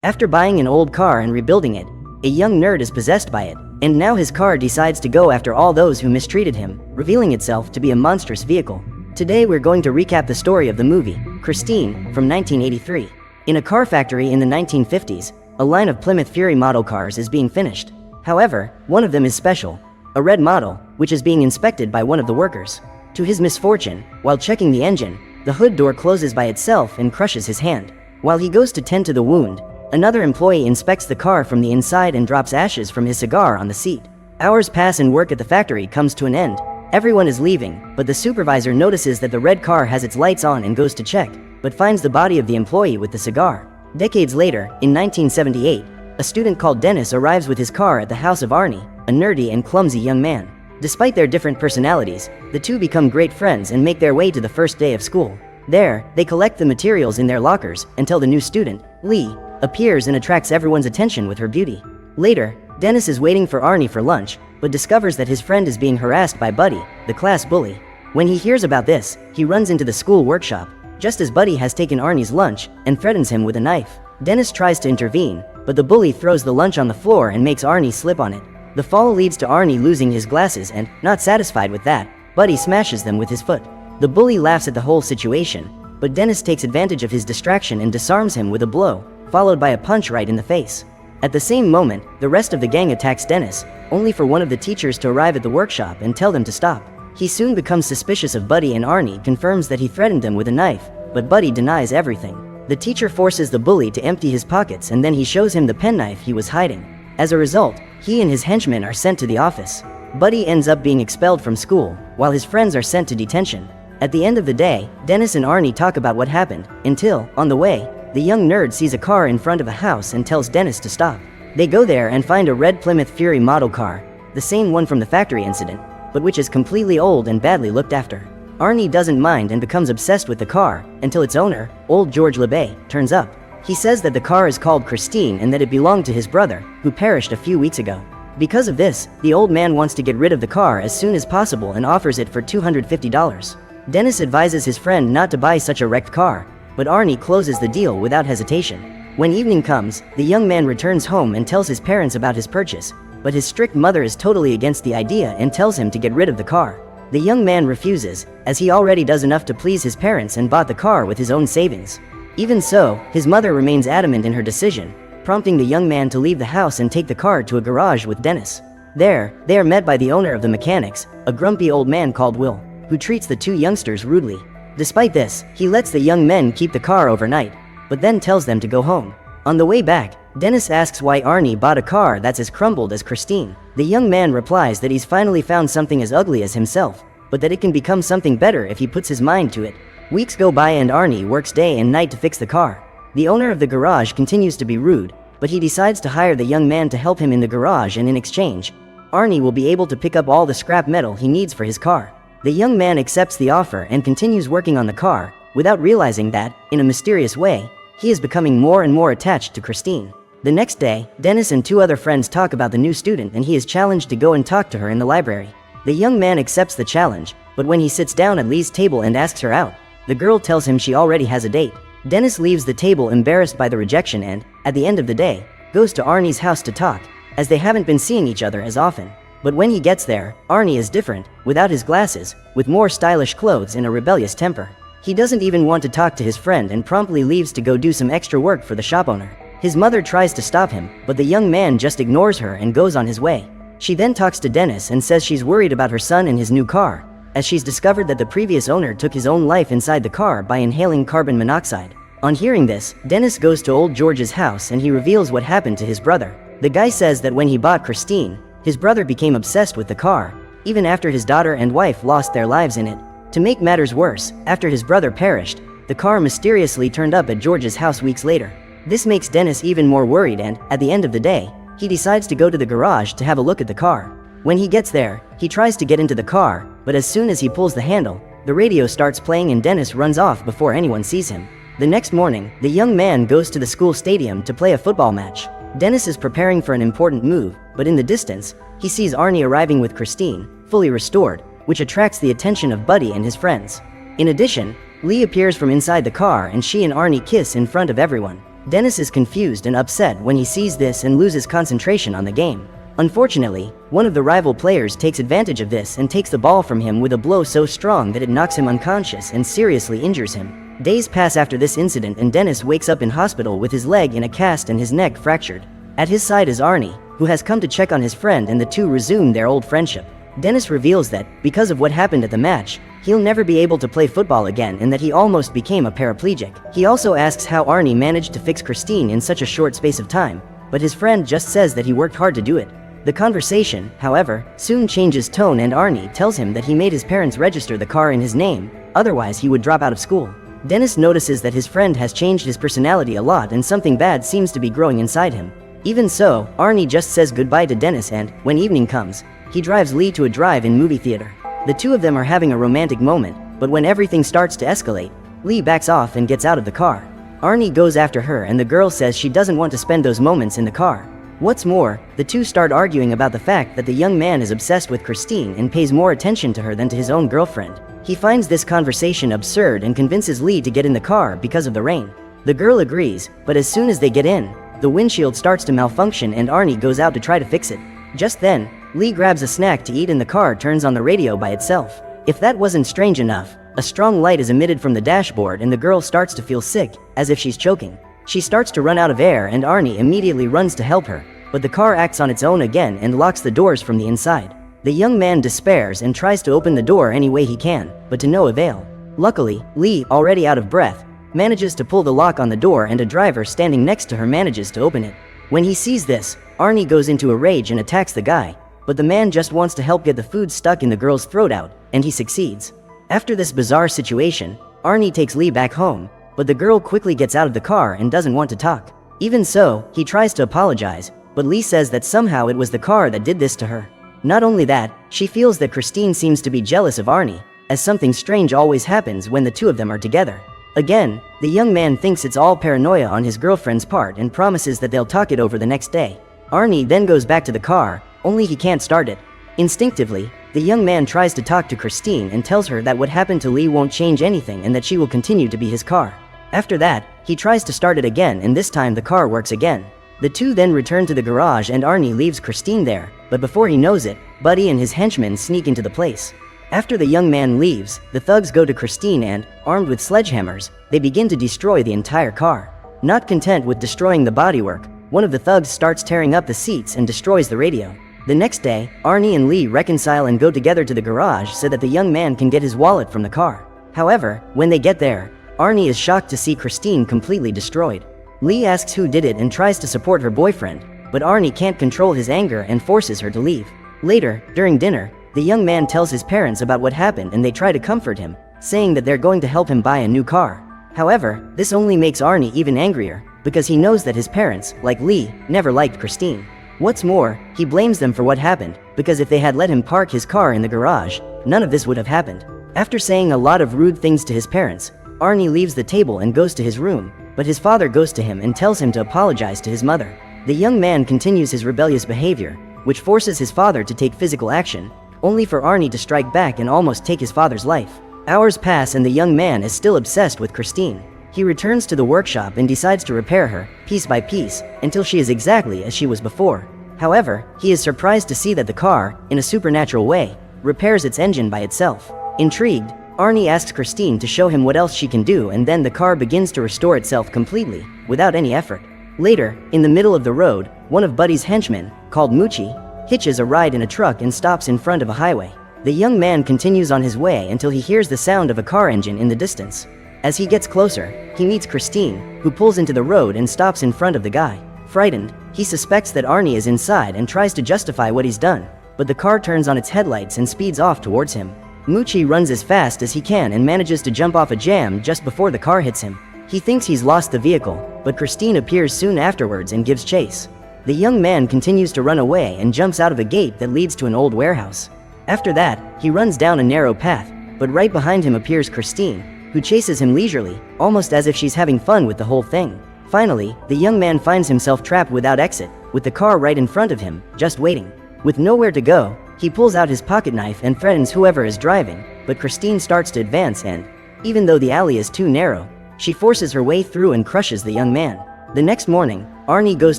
After buying an old car and rebuilding it, a young nerd is possessed by it, and now his car decides to go after all those who mistreated him, revealing itself to be a monstrous vehicle. Today we're going to recap the story of the movie, Christine, from 1983. In a car factory in the 1950s, a line of Plymouth Fury model cars is being finished. However, one of them is special, a red model, which is being inspected by one of the workers. To his misfortune, while checking the engine, the hood door closes by itself and crushes his hand. While he goes to tend to the wound, another employee inspects the car from the inside and drops ashes from his cigar on the seat. Hours pass and work at the factory comes to an end. Everyone is leaving, but the supervisor notices that the red car has its lights on and goes to check, but finds the body of the employee with the cigar. Decades later, in 1978, a student called Dennis arrives with his car at the house of Arnie, a nerdy and clumsy young man. Despite their different personalities, the two become great friends and make their way to the first day of school. There, they collect the materials in their lockers until the new student, Lee, appears and attracts everyone's attention with her beauty. Later, Dennis is waiting for Arnie for lunch, but discovers that his friend is being harassed by Buddy, the class bully. When he hears about this, he runs into the school workshop, just as Buddy has taken Arnie's lunch and threatens him with a knife. Dennis tries to intervene, but the bully throws the lunch on the floor and makes Arnie slip on it. The fall leads to Arnie losing his glasses and, not satisfied with that, Buddy smashes them with his foot. The bully laughs at the whole situation, but Dennis takes advantage of his distraction and disarms him with a blow, followed by a punch right in the face. At the same moment, the rest of the gang attacks Dennis, only for one of the teachers to arrive at the workshop and tell them to stop. He soon becomes suspicious of Buddy, and Arnie confirms that he threatened them with a knife, but Buddy denies everything. The teacher forces the bully to empty his pockets, and then he shows him the penknife he was hiding. As a result, he and his henchmen are sent to the office. Buddy ends up being expelled from school, while his friends are sent to detention. At the end of the day, Dennis and Arnie talk about what happened, until, on the way, the young nerd sees a car in front of a house and tells Dennis to stop. They go there and find a red Plymouth Fury model car, the same one from the factory incident, but which is completely old and badly looked after. Arnie doesn't mind and becomes obsessed with the car, until its owner, old George LeBay, turns up. He says that the car is called Christine and that it belonged to his brother, who perished a few weeks ago. Because of this, the old man wants to get rid of the car as soon as possible and offers it for $250. Dennis advises his friend not to buy such a wrecked car, but Arnie closes the deal without hesitation. When evening comes, the young man returns home and tells his parents about his purchase, but his strict mother is totally against the idea and tells him to get rid of the car. The young man refuses, as he already does enough to please his parents and bought the car with his own savings. Even so, his mother remains adamant in her decision, prompting the young man to leave the house and take the car to a garage with Dennis. There, they are met by the owner of the mechanics, a grumpy old man called Will, who treats the two youngsters rudely. Despite this, he lets the young men keep the car overnight, but then tells them to go home. On the way back, Dennis asks why Arnie bought a car that's as crumbled as Christine. The young man replies that he's finally found something as ugly as himself, but that it can become something better if he puts his mind to it. Weeks go by and Arnie works day and night to fix the car. The owner of the garage continues to be rude, but he decides to hire the young man to help him in the garage, and in exchange, Arnie will be able to pick up all the scrap metal he needs for his car. The young man accepts the offer and continues working on the car, without realizing that, in a mysterious way, he is becoming more and more attached to Christine. The next day, Dennis and two other friends talk about the new student, and he is challenged to go and talk to her in the library. The young man accepts the challenge, but when he sits down at Lee's table and asks her out, the girl tells him she already has a date. Dennis leaves the table embarrassed by the rejection and, at the end of the day, goes to Arnie's house to talk, as they haven't been seeing each other as often. But when he gets there, Arnie is different, without his glasses, with more stylish clothes and a rebellious temper. He doesn't even want to talk to his friend and promptly leaves to go do some extra work for the shop owner. His mother tries to stop him, but the young man just ignores her and goes on his way. She then talks to Dennis and says she's worried about her son and his new car, as she's discovered that the previous owner took his own life inside the car by inhaling carbon monoxide. On hearing this, Dennis goes to old George's house and he reveals what happened to his brother. The guy says that when he bought Christine, his brother became obsessed with the car, even after his daughter and wife lost their lives in it. To make matters worse, after his brother perished, the car mysteriously turned up at George's house weeks later. This makes Dennis even more worried, and, at the end of the day, he decides to go to the garage to have a look at the car. When he gets there, he tries to get into the car, but as soon as he pulls the handle, the radio starts playing and Dennis runs off before anyone sees him. The next morning, the young man goes to the school stadium to play a football match. Dennis is preparing for an important move, but in the distance, he sees Arnie arriving with Christine, fully restored, which attracts the attention of Buddy and his friends. In addition, Lee appears from inside the car and she and Arnie kiss in front of everyone. Dennis is confused and upset when he sees this and loses concentration on the game. Unfortunately, one of the rival players takes advantage of this and takes the ball from him with a blow so strong that it knocks him unconscious and seriously injures him. Days pass after this incident and Dennis wakes up in hospital with his leg in a cast and his neck fractured. At his side is Arnie, who has come to check on his friend, and the two resume their old friendship. Dennis reveals that, because of what happened at the match, he'll never be able to play football again and that he almost became a paraplegic. He also asks how Arnie managed to fix Christine in such a short space of time, but his friend just says that he worked hard to do it. The conversation, however, soon changes tone and Arnie tells him that he made his parents register the car in his name, otherwise he would drop out of school. Dennis notices that his friend has changed his personality a lot and something bad seems to be growing inside him. Even so, Arnie just says goodbye to Dennis and, when evening comes, he drives Lee to a drive-in movie theater. The two of them are having a romantic moment, but when everything starts to escalate, Lee backs off and gets out of the car. Arnie goes after her and the girl says she doesn't want to spend those moments in the car. What's more, the two start arguing about the fact that the young man is obsessed with Christine and pays more attention to her than to his own girlfriend. He finds this conversation absurd and convinces Lee to get in the car because of the rain. The girl agrees, but as soon as they get in, the windshield starts to malfunction and Arnie goes out to try to fix it. Just then, Lee grabs a snack to eat and the car turns on the radio by itself. If that wasn't strange enough, a strong light is emitted from the dashboard and the girl starts to feel sick, as if she's choking. She starts to run out of air and Arnie immediately runs to help her, but the car acts on its own again and locks the doors from the inside. The young man despairs and tries to open the door any way he can, but to no avail. Luckily, Lee, already out of breath, manages to pull the lock on the door and a driver standing next to her manages to open it. When he sees this, Arnie goes into a rage and attacks the guy, but the man just wants to help get the food stuck in the girl's throat out, and he succeeds. After this bizarre situation, Arnie takes Lee back home, but the girl quickly gets out of the car and doesn't want to talk. Even so, he tries to apologize, but Lee says that somehow it was the car that did this to her. Not only that, she feels that Christine seems to be jealous of Arnie, as something strange always happens when the two of them are together. Again, the young man thinks it's all paranoia on his girlfriend's part and promises that they'll talk it over the next day. Arnie then goes back to the car, only he can't start it. Instinctively, the young man tries to talk to Christine and tells her that what happened to Lee won't change anything and that she will continue to be his car. After that, he tries to start it again and this time the car works again. The two then return to the garage and Arnie leaves Christine there, but before he knows it, Buddy and his henchmen sneak into the place. After the young man leaves, the thugs go to Christine and, armed with sledgehammers, they begin to destroy the entire car. Not content with destroying the bodywork, one of the thugs starts tearing up the seats and destroys the radio. The next day, Arnie and Lee reconcile and go together to the garage so that the young man can get his wallet from the car. However, when they get there, Arnie is shocked to see Christine completely destroyed. Lee asks who did it and tries to support her boyfriend, but Arnie can't control his anger and forces her to leave. Later, during dinner, the young man tells his parents about what happened and they try to comfort him, saying that they're going to help him buy a new car. However, this only makes Arnie even angrier, because he knows that his parents, like Lee, never liked Christine. What's more, he blames them for what happened, because if they had let him park his car in the garage, none of this would have happened. After saying a lot of rude things to his parents, Arnie leaves the table and goes to his room, but his father goes to him and tells him to apologize to his mother. The young man continues his rebellious behavior, which forces his father to take physical action, only for Arnie to strike back and almost take his father's life. Hours pass and the young man is still obsessed with Christine. He returns to the workshop and decides to repair her, piece by piece, until she is exactly as she was before. However, he is surprised to see that the car, in a supernatural way, repairs its engine by itself. Intrigued, Arnie asks Christine to show him what else she can do and then the car begins to restore itself completely, without any effort. Later, in the middle of the road, one of Buddy's henchmen, called Moochie, hitches a ride in a truck and stops in front of a highway. The young man continues on his way until he hears the sound of a car engine in the distance. As he gets closer, he meets Christine, who pulls into the road and stops in front of the guy. Frightened, he suspects that Arnie is inside and tries to justify what he's done, but the car turns on its headlights and speeds off towards him. Moochie runs as fast as he can and manages to jump off a jam just before the car hits him. He thinks he's lost the vehicle, but Christine appears soon afterwards and gives chase. The young man continues to run away and jumps out of a gate that leads to an old warehouse. After that, he runs down a narrow path, but right behind him appears Christine, who chases him leisurely, almost as if she's having fun with the whole thing. Finally, the young man finds himself trapped without exit, with the car right in front of him, just waiting. With nowhere to go, he pulls out his pocket knife and threatens whoever is driving, but Christine starts to advance and, even though the alley is too narrow, she forces her way through and crushes the young man. The next morning, Arnie goes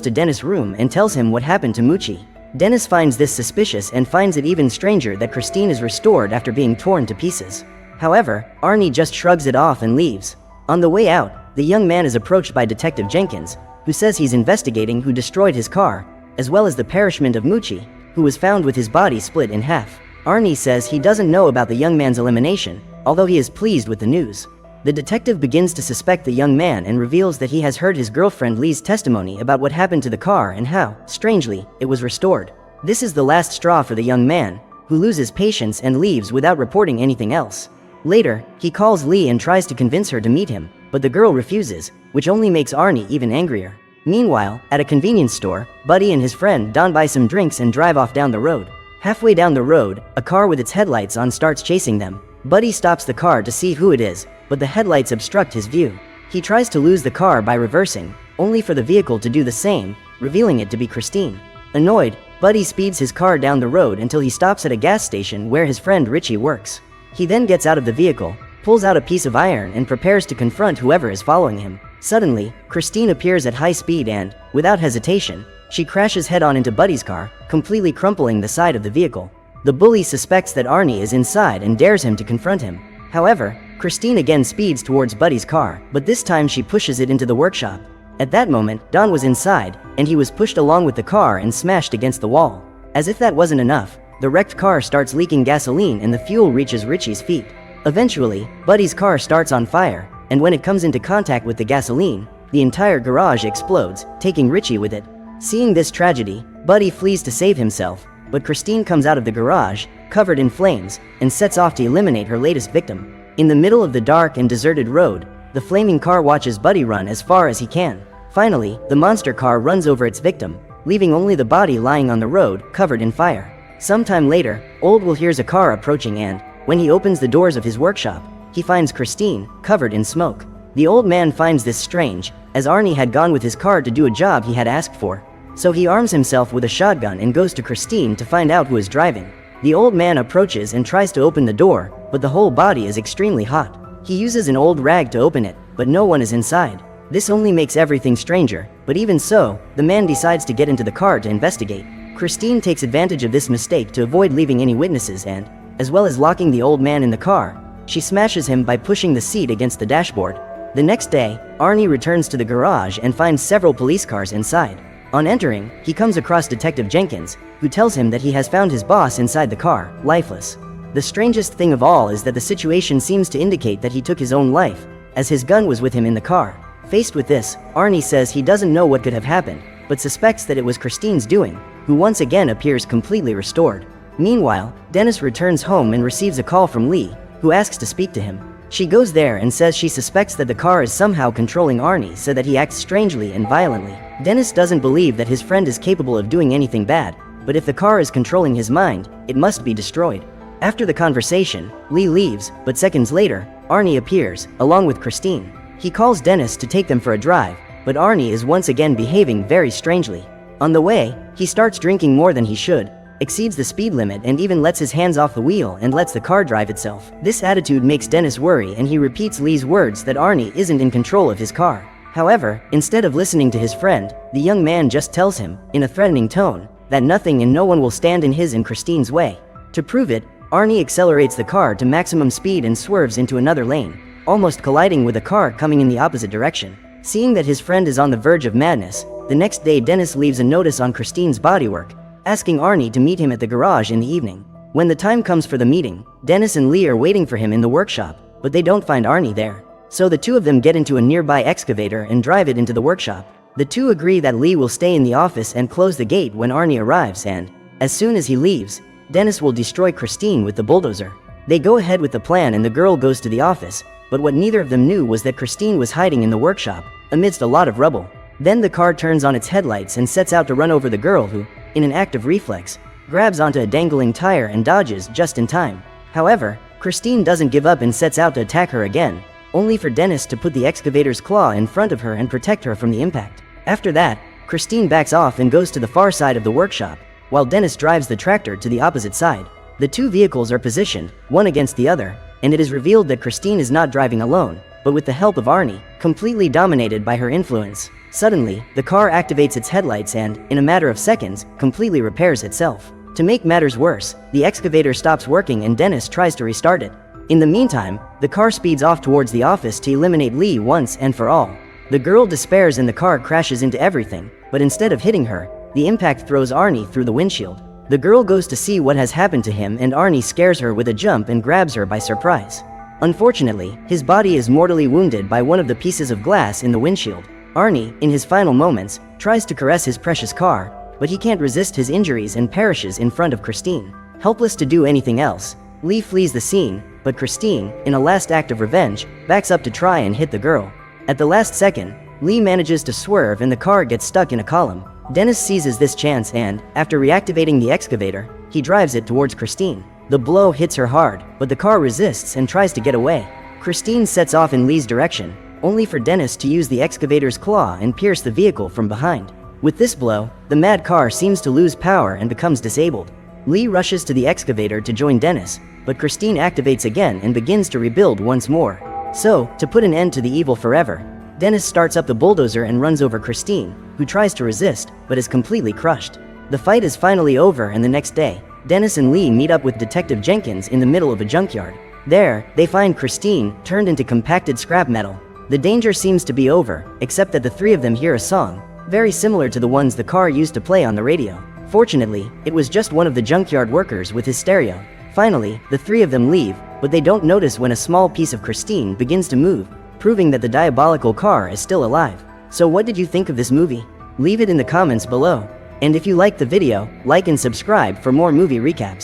to Dennis' room and tells him what happened to Moochie. Dennis finds this suspicious and finds it even stranger that Christine is restored after being torn to pieces. However, Arnie just shrugs it off and leaves. On the way out, the young man is approached by Detective Jenkins, who says he's investigating who destroyed his car, as well as the perishment of Moochie, who was found with his body split in half. Arnie says he doesn't know about the young man's elimination, although he is pleased with the news. The detective begins to suspect the young man and reveals that he has heard his girlfriend Lee's testimony about what happened to the car and how, strangely, it was restored. This is the last straw for the young man, who loses patience and leaves without reporting anything else. Later, he calls Lee and tries to convince her to meet him, but the girl refuses, which only makes Arnie even angrier. Meanwhile, at a convenience store, Buddy and his friend Don buy some drinks and drive off down the road. Halfway down the road, a car with its headlights on starts chasing them. Buddy stops the car to see who it is, but the headlights obstruct his view. He tries to lose the car by reversing, only for the vehicle to do the same, revealing it to be Christine. Annoyed, Buddy speeds his car down the road until he stops at a gas station where his friend Richie works. He then gets out of the vehicle, pulls out a piece of iron and prepares to confront whoever is following him. Suddenly, Christine appears at high speed and, without hesitation, she crashes head-on into Buddy's car, completely crumpling the side of the vehicle. The bully suspects that Arnie is inside and dares him to confront him. However, Christine again speeds towards Buddy's car, but this time she pushes it into the workshop. At that moment, Don was inside, and he was pushed along with the car and smashed against the wall. As if that wasn't enough, the wrecked car starts leaking gasoline and the fuel reaches Richie's feet. Eventually, Buddy's car starts on fire, and when it comes into contact with the gasoline, the entire garage explodes, taking Richie with it. Seeing this tragedy, Buddy flees to save himself, but Christine comes out of the garage, covered in flames, and sets off to eliminate her latest victim. In the middle of the dark and deserted road, the flaming car watches Buddy run as far as he can. Finally, the monster car runs over its victim, leaving only the body lying on the road, covered in fire. Sometime later, Old Will hears a car approaching and, when he opens the doors of his workshop, he finds Christine, covered in smoke. The old man finds this strange, as Arnie had gone with his car to do a job he had asked for. So he arms himself with a shotgun and goes to Christine to find out who is driving. The old man approaches and tries to open the door, but the whole body is extremely hot. He uses an old rag to open it, but no one is inside. This only makes everything stranger, but even so, the man decides to get into the car to investigate. Christine takes advantage of this mistake to avoid leaving any witnesses and, as well as locking the old man in the car, she smashes him by pushing the seat against the dashboard. The next day, Arnie returns to the garage and finds several police cars inside. On entering, he comes across Detective Jenkins, who tells him that he has found his boss inside the car, lifeless. The strangest thing of all is that the situation seems to indicate that he took his own life, as his gun was with him in the car. Faced with this, Arnie says he doesn't know what could have happened, but suspects that it was Christine's doing, who once again appears completely restored. Meanwhile, Dennis returns home and receives a call from Lee, who asks to speak to him. She goes there and says she suspects that the car is somehow controlling Arnie so that he acts strangely and violently. Dennis doesn't believe that his friend is capable of doing anything bad, but if the car is controlling his mind, it must be destroyed. After the conversation, Lee leaves, but seconds later, Arnie appears, along with Christine. He calls Dennis to take them for a drive, but Arnie is once again behaving very strangely. On the way, he starts drinking more than he should, exceeds the speed limit and even lets his hands off the wheel and lets the car drive itself. This attitude makes Dennis worry and he repeats Lee's words that Arnie isn't in control of his car. However, instead of listening to his friend, the young man just tells him, in a threatening tone, that nothing and no one will stand in his and Christine's way. To prove it, Arnie accelerates the car to maximum speed and swerves into another lane, almost colliding with a car coming in the opposite direction. Seeing that his friend is on the verge of madness, the next day Dennis leaves a notice on Christine's bodywork, asking Arnie to meet him at the garage in the evening. When the time comes for the meeting, Dennis and Lee are waiting for him in the workshop, but they don't find Arnie there. So the two of them get into a nearby excavator and drive it into the workshop. The two agree that Lee will stay in the office and close the gate when Arnie arrives and, as soon as he leaves, Dennis will destroy Christine with the bulldozer. They go ahead with the plan and the girl goes to the office, but what neither of them knew was that Christine was hiding in the workshop, amidst a lot of rubble. Then the car turns on its headlights and sets out to run over the girl who, in an act of reflex, grabs onto a dangling tire and dodges just in time. However, Christine doesn't give up and sets out to attack her again, only for Dennis to put the excavator's claw in front of her and protect her from the impact. After that, Christine backs off and goes to the far side of the workshop, while Dennis drives the tractor to the opposite side. The two vehicles are positioned, one against the other, and it is revealed that Christine is not driving alone, but with the help of Arnie, completely dominated by her influence. Suddenly, the car activates its headlights and, in a matter of seconds, completely repairs itself. To make matters worse, the excavator stops working and Dennis tries to restart it. In the meantime, the car speeds off towards the office to eliminate Lee once and for all. The girl despairs and the car crashes into everything, but instead of hitting her, the impact throws Arnie through the windshield. The girl goes to see what has happened to him and Arnie scares her with a jump and grabs her by surprise. Unfortunately, his body is mortally wounded by one of the pieces of glass in the windshield. Arnie, in his final moments, tries to caress his precious car, but he can't resist his injuries and perishes in front of Christine. Helpless to do anything else, Lee flees the scene, but Christine, in a last act of revenge, backs up to try and hit the girl. At the last second, Lee manages to swerve and the car gets stuck in a column. Dennis seizes this chance and, after reactivating the excavator, he drives it towards Christine. The blow hits her hard, but the car resists and tries to get away. Christine sets off in Lee's direction, only for Dennis to use the excavator's claw and pierce the vehicle from behind. With this blow, the mad car seems to lose power and becomes disabled. Lee rushes to the excavator to join Dennis, but Christine activates again and begins to rebuild once more. So, to put an end to the evil forever, Dennis starts up the bulldozer and runs over Christine, who tries to resist, but is completely crushed. The fight is finally over and the next day, Dennis and Lee meet up with Detective Jenkins in the middle of a junkyard. There, they find Christine turned into compacted scrap metal. The danger seems to be over, except that the three of them hear a song, very similar to the ones the car used to play on the radio. Fortunately, it was just one of the junkyard workers with his stereo. Finally, the three of them leave, but they don't notice when a small piece of Christine begins to move, proving that the diabolical car is still alive. So what did you think of this movie? Leave it in the comments below. And if you liked the video, like and subscribe for more movie recaps.